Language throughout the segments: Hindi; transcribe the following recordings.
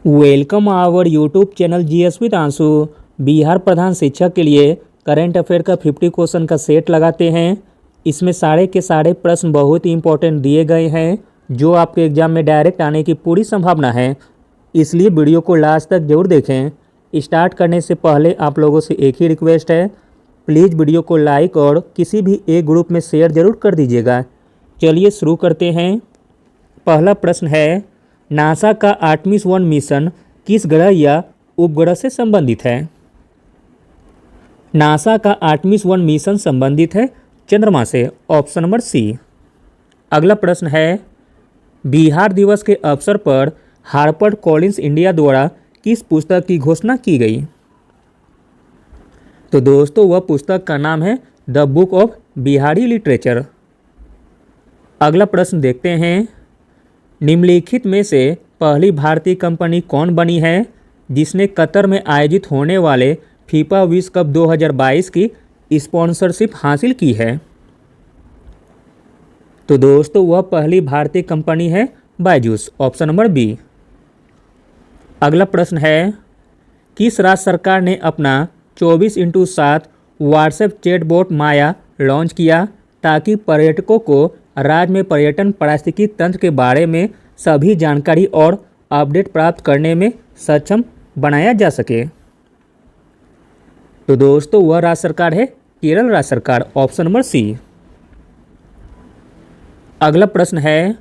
Welcome our YouTube channel GS with आंसू। बिहार प्रधान शिक्षक के लिए करंट अफेयर का 50 क्वेश्चन का सेट लगाते हैं। इसमें सारे के सारे प्रश्न बहुत ही इंपॉर्टेंट दिए गए हैं जो आपके एग्जाम में डायरेक्ट आने की पूरी संभावना है, इसलिए वीडियो को लास्ट तक जरूर देखें। स्टार्ट करने से पहले आप लोगों से एक ही रिक्वेस्ट है, प्लीज़ वीडियो को लाइक और किसी भी एक ग्रुप में शेयर जरूर कर दीजिएगा। चलिए शुरू करते हैं। पहला प्रश्न है, नासा का आर्टेमिस 1 मिशन किस ग्रह या उपग्रह से संबंधित है? नासा का आर्टेमिस 1 मिशन संबंधित है चंद्रमा से, ऑप्शन नंबर सी। अगला प्रश्न है, बिहार दिवस के अवसर पर हार्पर कॉलिंस इंडिया द्वारा किस पुस्तक की घोषणा की गई? तो दोस्तों वह पुस्तक का नाम है the book of Bihari literature. अगला प्रश्न देखते हैं, निम्नलिखित में से पहली भारतीय कंपनी कौन बनी है जिसने कतर में आयोजित होने वाले फीफा विश्व कप 2022 की स्पॉन्सरशिप हासिल की है? तो दोस्तों वह पहली भारतीय कंपनी है बायजूस, ऑप्शन नंबर बी। अगला प्रश्न है, किस राज्य सरकार ने अपना 24x7 व्हाट्सएप चैटबॉट माया लॉन्च किया ताकि पर्यटकों को राज्य में पर्यटन पारिस्थितिकी तंत्र के बारे में सभी जानकारी और अपडेट प्राप्त करने में सक्षम बनाया जा सके? तो दोस्तों वह राज्य सरकार है केरल राज्य सरकार, ऑप्शन नंबर सी। अगला प्रश्न है,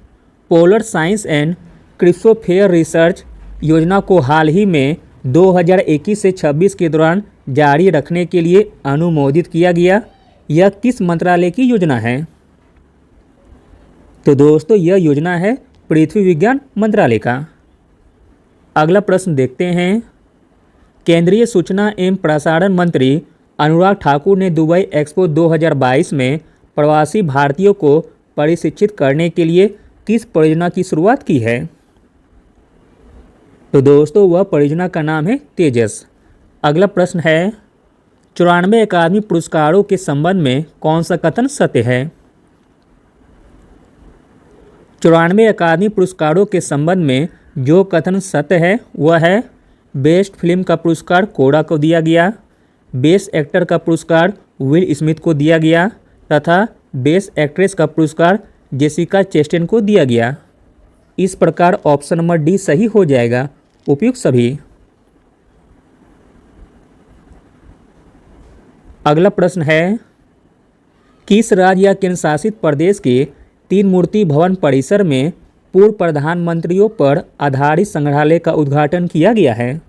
पोलर साइंस एंड क्रिप्टोस्फेयर रिसर्च योजना को हाल ही में 2021 से 26 के दौरान जारी रखने के लिए अनुमोदित किया गया। यह किस मंत्रालय की योजना है? तो दोस्तों यह योजना है पृथ्वी विज्ञान मंत्रालय का। अगला प्रश्न देखते हैं, केंद्रीय सूचना एवं प्रसारण मंत्री अनुराग ठाकुर ने दुबई एक्सपो 2022 में प्रवासी भारतीयों को प्रशिक्षित करने के लिए किस परियोजना की शुरुआत की है? तो दोस्तों वह परियोजना का नाम है तेजस। अगला प्रश्न है, 94 अकादमी पुरस्कारों के संबंध में कौन सा कथन सत्य है? 94 अकादमी पुरस्कारों के संबंध में जो कथन सत्य है वह है, बेस्ट फिल्म का पुरस्कार कोड़ा को दिया गया, बेस्ट एक्टर का पुरस्कार विल स्मिथ को दिया गया तथा बेस्ट एक्ट्रेस का पुरस्कार जेसिका चेस्टेन को दिया गया। इस प्रकार ऑप्शन नंबर डी सही हो जाएगा, उपयुक्त सभी। अगला प्रश्न है, किस राज्य या केंद्र शासित प्रदेश के 3 मूर्ति भवन परिसर में पूर्व प्रधानमंत्रियों पर आधारित संग्रहालय का उद्घाटन किया गया है?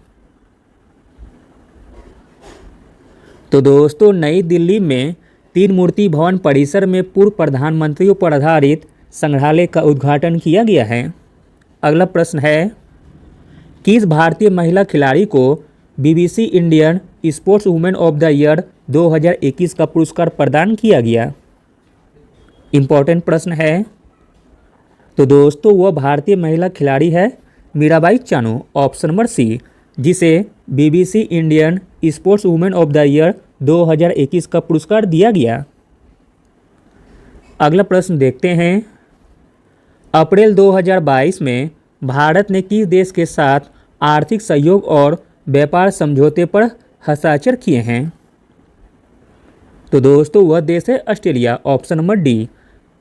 तो दोस्तों नई दिल्ली में 3 मूर्ति भवन परिसर में पूर्व प्रधानमंत्रियों पर आधारित संग्रहालय का उद्घाटन किया गया है। अगला प्रश्न है, किस भारतीय महिला खिलाड़ी को BBC Indian sports women of the year 2021 का पुरस्कार प्रदान किया गया? इम्पॉर्टेंट प्रश्न है। तो दोस्तों वह भारतीय महिला खिलाड़ी है Mirabai Chanu, option number C, जिसे BBC Indian sports women of the year 2021 का पुरस्कार दिया गया। अगला प्रश्न देखते हैं, अप्रैल 2022 में भारत ने किस देश के साथ आर्थिक सहयोग और व्यापार समझौते पर हस्ताक्षर किए हैं? तो दोस्तों वह देश है ऑस्ट्रेलिया, ऑप्शन नंबर डी।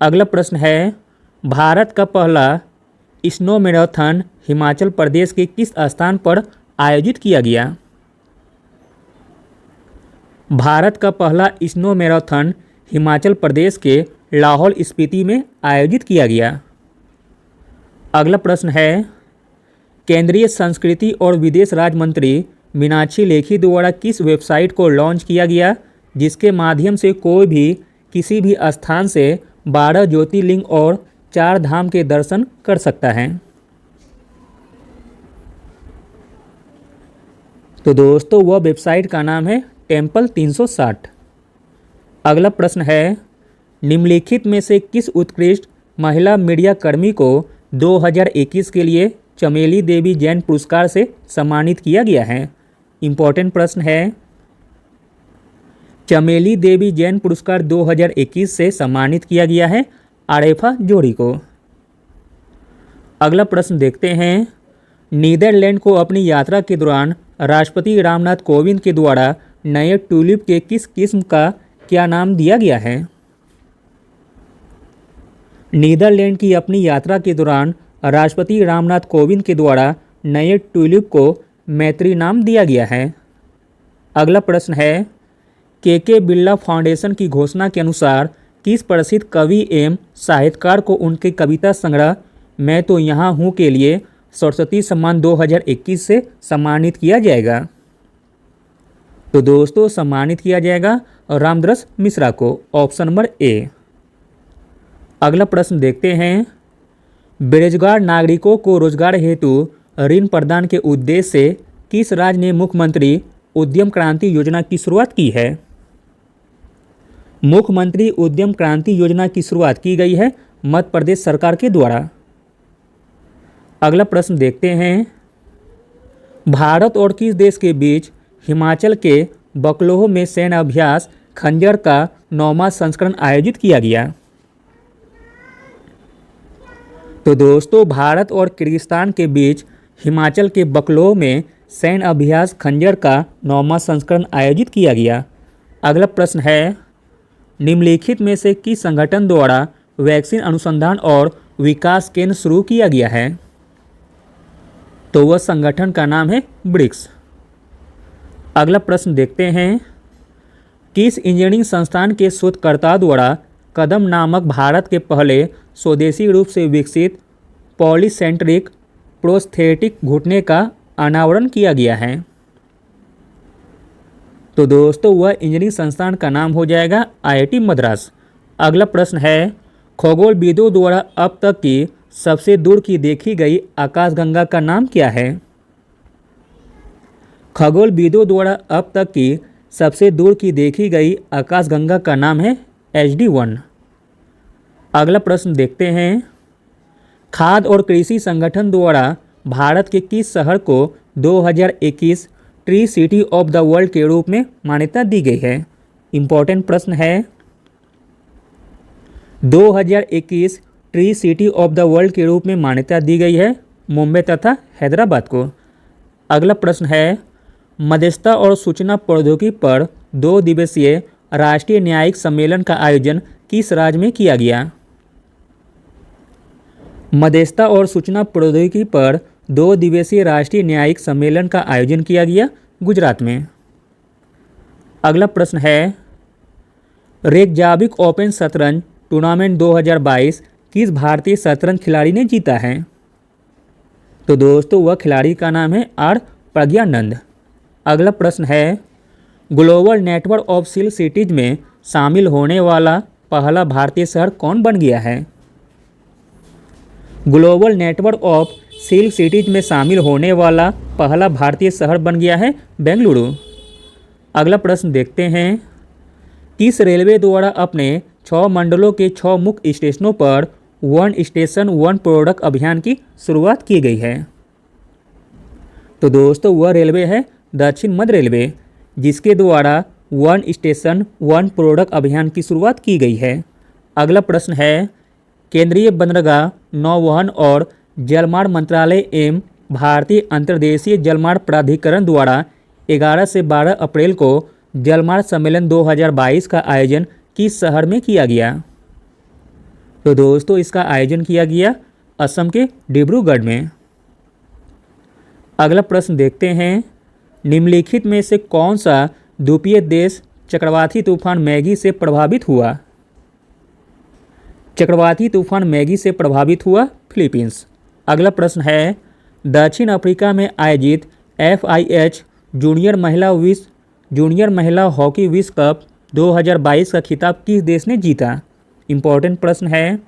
अगला प्रश्न है, भारत का पहला स्नो मैराथन हिमाचल प्रदेश के किस स्थान पर आयोजित किया गया? भारत का पहला स्नो मैराथन हिमाचल प्रदेश के लाहौल स्पीति में आयोजित किया गया। अगला प्रश्न है, केंद्रीय संस्कृति और विदेश राज्य मंत्री मीनाक्षी लेखी द्वारा किस वेबसाइट को लॉन्च किया गया जिसके माध्यम से कोई भी किसी भी स्थान से 12 ज्योतिर्लिंग और 4 धाम के दर्शन कर सकता है? तो दोस्तों वह वेबसाइट का नाम है टेम्पल 360। अगला प्रश्न है, निम्नलिखित में से किस उत्कृष्ट महिला मीडिया कर्मी को 2021 के लिए चमेली देवी जैन पुरस्कार से सम्मानित किया गया है? इम्पॉर्टेंट प्रश्न है। चमेली देवी जैन पुरस्कार 2021 से सम्मानित किया गया है आरेफा जोड़ी को। अगला प्रश्न देखते हैं, नीदरलैंड को अपनी यात्रा के दौरान राष्ट्रपति रामनाथ कोविंद के द्वारा नए ट्यूलिप के किस किस्म का क्या नाम दिया गया है? नीदरलैंड की अपनी यात्रा के दौरान राष्ट्रपति रामनाथ कोविंद के द्वारा नए ट्यूलिप को मैत्री नाम दिया गया है। अगला प्रश्न है, के बिरला फाउंडेशन की घोषणा के अनुसार किस प्रसिद्ध कवि एवं साहित्यकार को उनके कविता संग्रह मैं तो यहाँ हूँ के लिए सरस्वती सम्मान 2021 से सम्मानित किया जाएगा? तो दोस्तों सम्मानित किया जाएगा रामदरस मिश्रा को, ऑप्शन नंबर ए। अगला प्रश्न देखते हैं, बेरोजगार नागरिकों को रोजगार हेतु ऋण प्रदान के उद्देश्य से किस राज्य ने मुख्यमंत्री उद्यम क्रांति योजना की शुरुआत की है? मुख्यमंत्री उद्यम क्रांति योजना की शुरुआत की गई है मध्य प्रदेश सरकार के द्वारा। अगला प्रश्न देखते हैं, भारत और किस देश के बीच हिमाचल के बकलोह में सैन्य अभ्यास खंजर का 9वां संस्करण आयोजित किया गया? तो दोस्तों भारत और किर्गिस्तान के बीच हिमाचल के बकलोह में सैन्य अभ्यास खंजर का 9वां संस्करण आयोजित किया गया। अगला प्रश्न है, निम्नलिखित में से किस संगठन द्वारा वैक्सीन अनुसंधान और विकास केंद्र शुरू किया गया है? तो वह संगठन का नाम है ब्रिक्स। अगला प्रश्न देखते हैं, किस इंजीनियरिंग संस्थान के शोधकर्ता द्वारा कदम नामक भारत के पहले स्वदेशी रूप से विकसित पॉलीसेंट्रिक प्रोस्थेटिक घुटने का अनावरण किया गया है? तो दोस्तों वह इंजीनियरिंग संस्थान का नाम हो जाएगा IIT मद्रास। अगला प्रश्न है, खगोलविदों द्वारा अब तक की सबसे दूर की देखी गई आकाशगंगा का नाम क्या है? खगोलविदों द्वारा अब तक की सबसे दूर की देखी गई आकाशगंगा का नाम है HD1। अगला प्रश्न देखते हैं, खाद्य और कृषि संगठन द्वारा भारत के किस शहर को 2021 tree city of the world के रूप में मान्यता दी गई है? इम्पोर्टेंट प्रश्न है, 2021 tree city of the world के रूप में मान्यता दी गई है मुंबई तथा हैदराबाद को। अगला प्रश्न है, मध्यस्थता और सूचना प्रौद्योगिकी पर 2 दिवसीय राष्ट्रीय न्यायिक सम्मेलन का आयोजन किस राज्य में किया गया? मध्यस्थता और सूचना प्रौद्योगिकी पर 2 दिवसीय राष्ट्रीय न्यायिक सम्मेलन का आयोजन किया गया गुजरात में। अगला प्रश्न है, रेकजाविक ओपन शतरंज टूर्नामेंट 2022 किस भारतीय शतरंज खिलाड़ी ने जीता है? तो दोस्तों वह खिलाड़ी का नाम है आर प्रज्ञानंद। अगला प्रश्न है, global network of silk cities में शामिल होने वाला पहला भारतीय शहर कौन बन गया है? Global network of silk cities में शामिल होने वाला पहला भारतीय शहर बन गया है बेंगलुरु। अगला प्रश्न देखते हैं, किस रेलवे द्वारा अपने 6 मंडलों के 6 मुख्य स्टेशनों पर वन स्टेशन वन प्रोडक्ट अभियान की शुरुआत की गई है? तो दोस्तों वह रेलवे है दक्षिण मध्य रेलवे, जिसके द्वारा वन स्टेशन वन प्रोडक्ट अभियान की शुरुआत की गई है। अगला प्रश्न है, केंद्रीय बंदरगाह नौवहन और जलमार्ग मंत्रालय एवं भारतीय अंतर्देशीय जलमार्ग प्राधिकरण द्वारा 11 से 12 अप्रैल को जलमार्ग सम्मेलन 2022 का आयोजन किस शहर में किया गया? तो दोस्तों इसका आयोजन किया गया असम के डिब्रूगढ़ में। अगला प्रश्न देखते हैं, निम्नलिखित में से कौन सा द्वीपीय देश चक्रवाती तूफान मैगी से प्रभावित हुआ? चक्रवाती तूफान मैगी से प्रभावित हुआ फिलीपींस। अगला प्रश्न है, दक्षिण अफ्रीका में आयोजित FIH जूनियर महिला हॉकी विश्व कप 2022 का खिताब किस देश ने जीता? इम्पोर्टेंट प्रश्न है,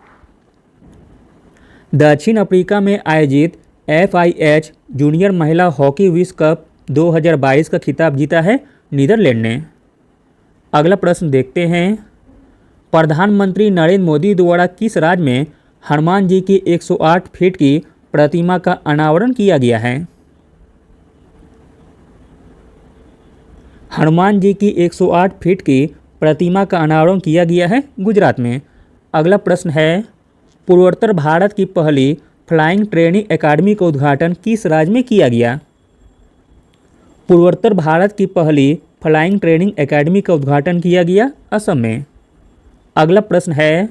दक्षिण अफ्रीका में आयोजित FIH जूनियर महिला हॉकी विश्व कप 2022 का खिताब जीता है नीदरलैंड ने। अगला प्रश्न देखते हैं, प्रधानमंत्री नरेंद्र मोदी द्वारा किस राज्य में हनुमान जी की 108 फीट की प्रतिमा का अनावरण किया गया है? हनुमान जी की 108 फीट की प्रतिमा का अनावरण किया गया है गुजरात में। अगला प्रश्न है, पूर्वोत्तर भारत की पहली फ्लाइंग ट्रेनिंग एकेडमी का उद्घाटन किस राज्य में किया गया? पूर्वोत्तर भारत की पहली फ्लाइंग ट्रेनिंग एकेडमी का उद्घाटन किया गया असम में। अगला प्रश्न है,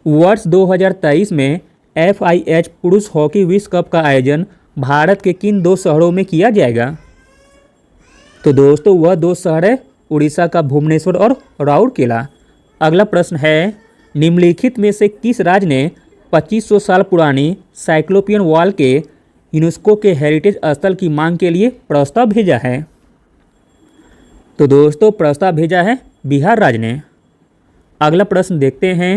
वर्ष 2023 में FIH पुरुष हॉकी विश्व कप का आयोजन भारत के किन 2 शहरों में किया जाएगा? तो दोस्तों वह 2 शहर है उड़ीसा का भुवनेश्वर और राउरकेला। अगला प्रश्न है, निम्नलिखित में से किस राज्य ने 2500 साल पुरानी साइक्लोपियन वॉल के यूनेस्को के हेरिटेज स्थल की मांग के लिए प्रस्ताव भेजा है? तो दोस्तों प्रस्ताव भेजा है बिहार राज्य ने। अगला प्रश्न देखते हैं,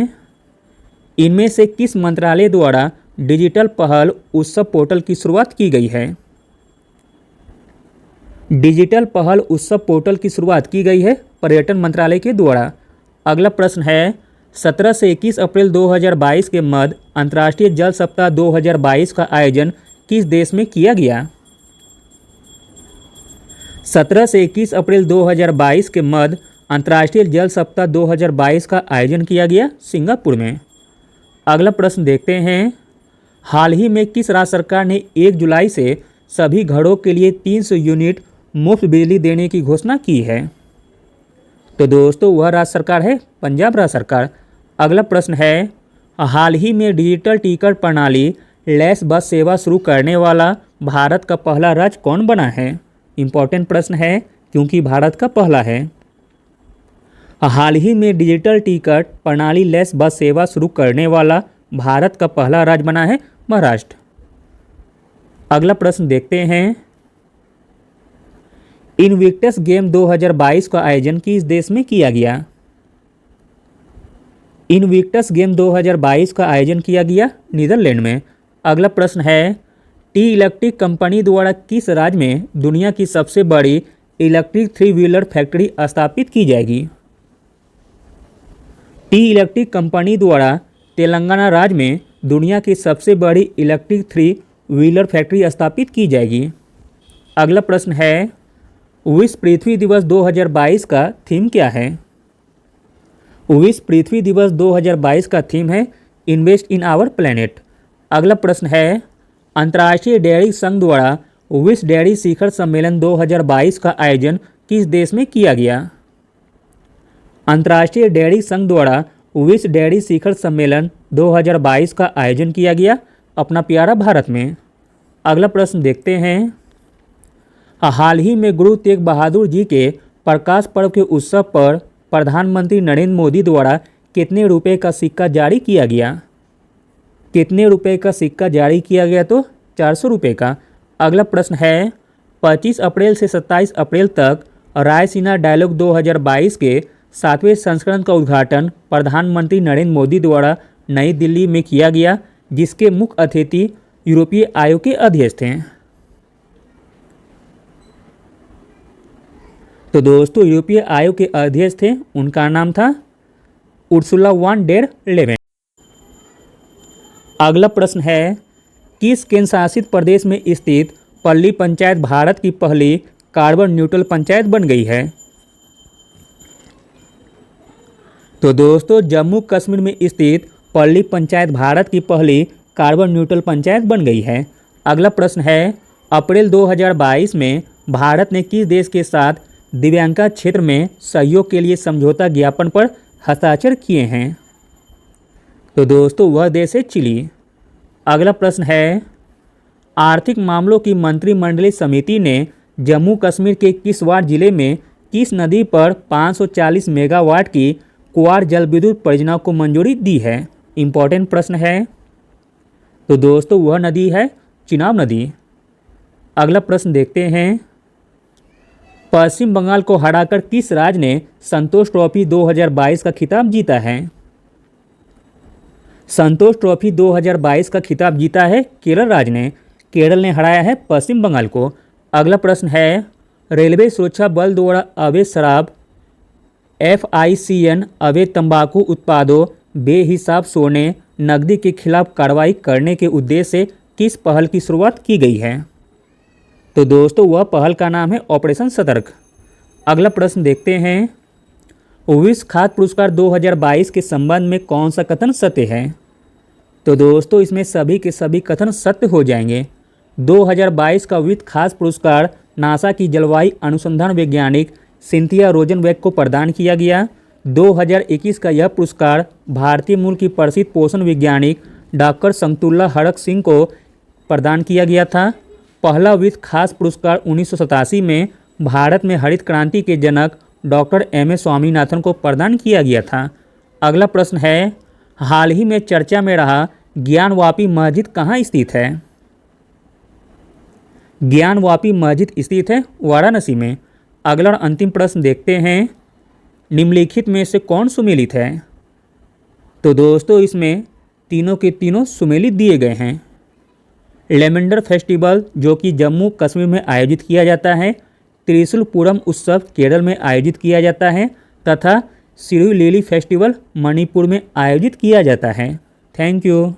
इनमें से किस मंत्रालय द्वारा डिजिटल पहल उत्सव पोर्टल की शुरुआत की गई है? डिजिटल पहल उत्सव पोर्टल की शुरुआत की गई है पर्यटन मंत्रालय के द्वारा। अगला प्रश्न है, 17 से 21 अप्रैल 2022 के मध्य अंतर्राष्ट्रीय जल सप्ताह 2022 का आयोजन किस देश में किया गया? 17 से 21 अप्रैल 2022 के मध्य अंतर्राष्ट्रीय जल सप्ताह 2022 का आयोजन किया गया सिंगापुर में। अगला प्रश्न देखते हैं, हाल ही में किस राज्य सरकार ने 1 जुलाई से सभी घरों के लिए 300 यूनिट मुफ्त बिजली देने की घोषणा की है? तो दोस्तों वह राज्य सरकार है पंजाब राज्य सरकार। अगला प्रश्न है, हाल ही में डिजिटल टिकट प्रणाली लैस बस सेवा शुरू करने वाला भारत का पहला राज्य कौन बना है? इम्पोर्टेंट प्रश्न है क्योंकि भारत का पहला है। हाल ही में डिजिटल टिकट प्रणाली लैस बस सेवा शुरू करने वाला भारत का पहला राज्य बना है महाराष्ट्र। अगला प्रश्न देखते हैं, इनविक्टस गेम 2022 का आयोजन किस देश में किया गया? इनविक्टस गेम 2022 का आयोजन किया गया नीदरलैंड में। अगला प्रश्न है, टी इलेक्ट्रिक कंपनी द्वारा किस राज्य में दुनिया की सबसे बड़ी इलेक्ट्रिक 3 व्हीलर फैक्ट्री स्थापित की जाएगी? टी इलेक्ट्रिक कंपनी द्वारा तेलंगाना राज्य में दुनिया की सबसे बड़ी इलेक्ट्रिक 3 व्हीलर फैक्ट्री स्थापित की जाएगी। अगला प्रश्न है, विश्व पृथ्वी दिवस 2022 का थीम क्या है? विश्व पृथ्वी दिवस 2022 का थीम है इन्वेस्ट इन आवर प्लैनेट। अगला प्रश्न है, अंतर्राष्ट्रीय डेयरी संघ द्वारा विश्व डेयरी शिखर सम्मेलन 2022 का आयोजन किस देश में किया गया? अंतर्राष्ट्रीय डेयरी संघ द्वारा विश्व डेयरी शिखर सम्मेलन 2022 का आयोजन किया गया अपना प्यारा भारत में। अगला प्रश्न देखते हैं, हाल ही में गुरु तेग बहादुर जी के प्रकाश पर्व के उत्सव पर प्रधानमंत्री नरेंद्र मोदी द्वारा कितने रुपए का सिक्का जारी किया गया? कितने रुपए का सिक्का जारी किया गया? तो 400 रुपये का। अगला प्रश्न है, 25 अप्रैल से 27 अप्रैल तक रायसीना डायलॉग 2022 के 7वें संस्करण का उद्घाटन प्रधानमंत्री नरेंद्र मोदी द्वारा नई दिल्ली में किया गया, जिसके मुख्य अतिथि यूरोपीय आयोग के अध्यक्ष थे। तो दोस्तों यूरोपीय आयोग के अध्यक्ष थे, उनका नाम था उर्सुला वॉन डेर लेयन। अगला प्रश्न है, किस केंद्र शासित प्रदेश में स्थित पल्ली पंचायत भारत की पहली कार्बन न्यूट्रल पंचायत बन गई है? तो दोस्तों जम्मू कश्मीर में स्थित पल्ली पंचायत भारत की पहली कार्बन न्यूट्रल पंचायत बन गई है। अगला प्रश्न है, अप्रैल 2022 में भारत ने किस देश के साथ दिव्यांका क्षेत्र में सहयोग के लिए समझौता ज्ञापन पर हस्ताक्षर किए हैं? तो दोस्तों वह देश है चिली। अगला प्रश्न है, आर्थिक मामलों की मंत्रिमंडलीय समिति ने जम्मू कश्मीर के किश्तवाड़ जिले में किस नदी पर 540 मेगावाट की कुंवार जल विद्युत परियोजना को मंजूरी दी है? इम्पोर्टेंट प्रश्न है। तो दोस्तों वह नदी है चिनाब नदी। अगला प्रश्न देखते हैं, पश्चिम बंगाल को हराकर किस राज्य ने संतोष ट्रॉफी 2022 का खिताब जीता है? संतोष ट्रॉफी 2022 का खिताब जीता है केरल राज्य ने। केरल ने हराया है पश्चिम बंगाल को। अगला प्रश्न है, रेलवे सुरक्षा बल द्वारा अवैध शराब FICN अवैध तंबाकू उत्पादों बेहिसाब सोने नकदी के खिलाफ कार्रवाई करने के उद्देश्य से किस पहल की शुरुआत की गई है? तो दोस्तों वह पहल का नाम है ऑपरेशन सतर्क। अगला प्रश्न देखते हैं, विश्व खाद्य पुरस्कार 2022 के संबंध में कौन सा कथन सत्य है? तो दोस्तों इसमें सभी के सभी कथन सत्य हो जाएंगे। 2022 का वित्त खास पुरस्कार नासा की जलवायु अनुसंधान वैज्ञानिक सिंथिया रोजनबेक को प्रदान किया गया। 2021 का यह पुरस्कार भारतीय मूल की प्रसिद्ध पोषण वैज्ञानिक डॉक्टर शंतुल्ला हड़क सिंह को प्रदान किया गया था। पहला वित्त खास पुरस्कार 1987 में भारत में हरित क्रांति के जनक डॉक्टर एम.ए. स्वामीनाथन को प्रदान किया गया था। अगला प्रश्न है, हाल ही में चर्चा में रहा ज्ञानवापी मस्जिद कहाँ स्थित है? ज्ञानवापी मस्जिद स्थित है वाराणसी में। अगला और अंतिम प्रश्न देखते हैं, निम्नलिखित में से कौन सुमेलित है? तो दोस्तों इसमें तीनों के तीनों सुमेलित दिए गए हैं। लेमेंडर फेस्टिवल जो कि जम्मू कश्मीर में आयोजित किया जाता है, त्रिशूल पूरम उत्सव केरल में आयोजित किया जाता है तथा सिरुलिली फेस्टिवल मणिपुर में आयोजित किया जाता है। Thank you.